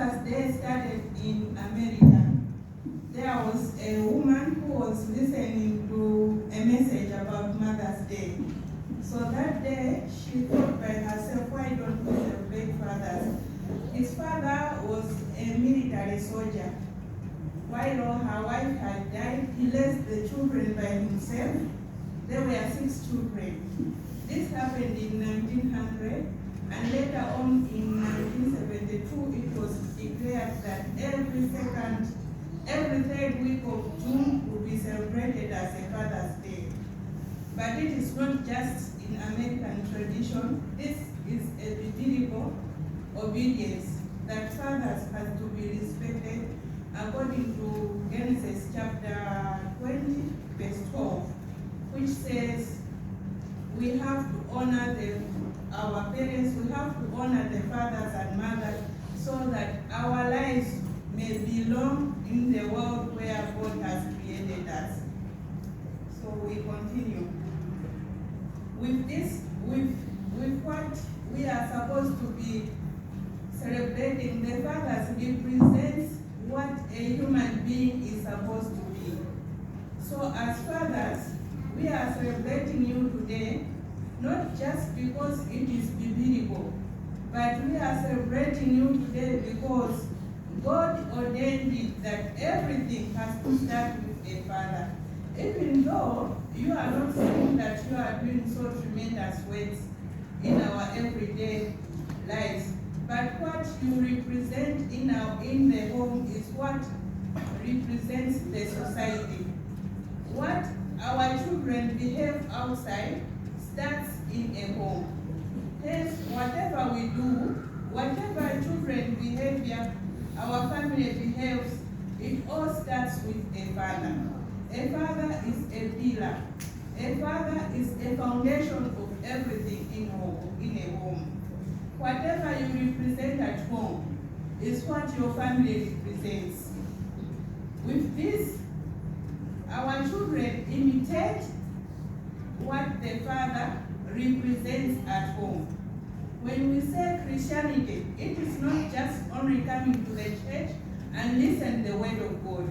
Father's Day started in America. There was a woman who was listening to a message about Mother's Day. So that day, she thought by herself, why don't we celebrate fathers? His father was a military soldier. While her wife had died, he left the children by himself. There were 6 children. This happened in 1900, and later on in 1972, it was declared that every third week of June will be celebrated as a Father's Day. But it is not just in American tradition. This is a biblical obedience that fathers have to be respected according to Genesis chapter 20, verse 12, which says we have to honor our parents, we have to honor the fathers and mothers so that our lives may belong in the world where God has created us. So we continue. With this, with what we are supposed to be celebrating, the fathers represents what a human being is supposed to be. So as fathers, we are celebrating you today, not just because it is biblical, but we are celebrating you today because God ordained it that everything has to start with a father. Even though you are not saying that you are doing so tremendous works in our everyday lives, but what you represent in the home is what represents the society. What our children behave outside starts in a home. Hence, whatever we do, whatever children behavior, our family behaves, it all starts with a father. A father is a pillar. A father is a foundation of everything in a home. Whatever you represent at home is what your family represents. With this, our children imitate what the father represents at home. When we say Christianity, it is not just only coming to the church and listen the word of God.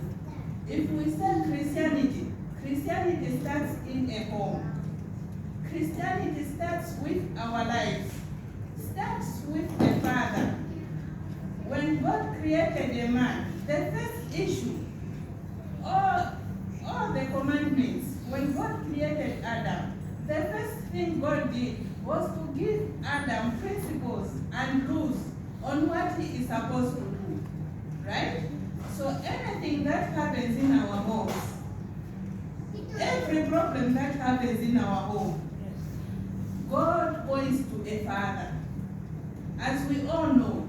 If we say Christianity, Christianity starts in a home. Christianity starts with our lives, starts with the Father. When God created a man, the first issue, all the commandments, when God created Adam, the first thing God did was to give Adam principles and rules on what he is supposed to do, right? So anything that happens in our homes, every problem that happens in our home, God points to a father. As we all know,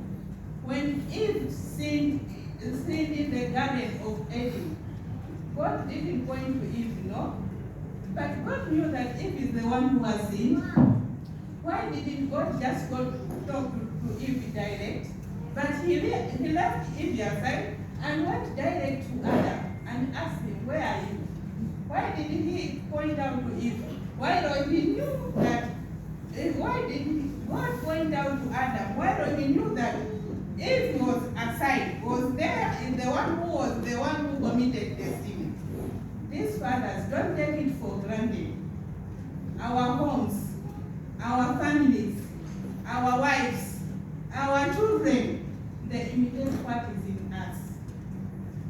when Eve sinned in the Garden of Eden, God didn't point to Eve, no? But God knew that Eve is the one who has sinned. Why didn't God just go to talk to Eve direct? But he left Eve aside and went direct to Adam and asked him, where are you? Why didn't he point out to Eve? Why he knew that, why didn't God point out to Adam? Why he knew that Eve was aside, was there, is the one who committed the sin. These fathers, don't take it for granted. Our homes, our families, our wives, our children, they imitate what is in us.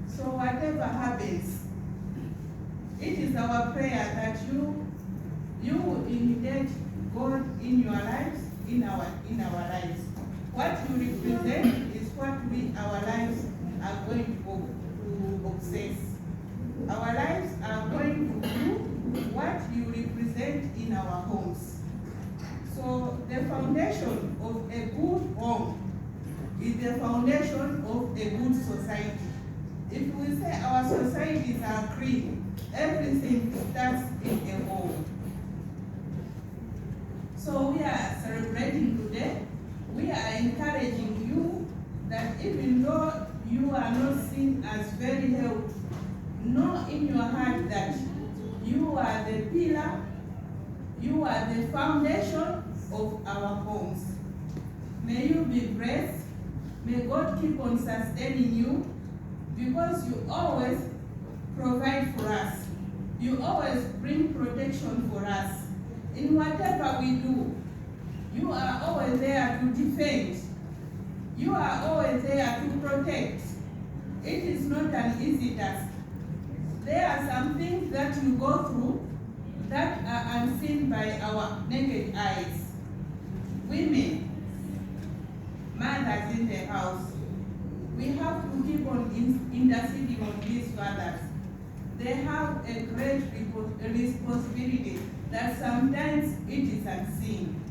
So whatever happens, it is our prayer that you will imitate God in your lives, in our lives. What you represent is what our lives are going to obsess. Our lives are going to do what you represent in our homes. So the foundation of a good home is the foundation of a good society. If we say our societies are clean, everything starts in a home. So we are celebrating today. We are encouraging you that even though you are not seen as very healthy, know in your heart that you are the pillar, you are the foundation of our homes. May you be blessed. May God keep on sustaining you, because you always provide for us. You always bring protection for us. In whatever we do, you are always there to defend. You are always there to protect. It is not an easy task. There are some things that you go through that are unseen by our naked eyes. Women, mothers in the house, we have to keep on interceding on these fathers. They have a great responsibility that sometimes it is unseen.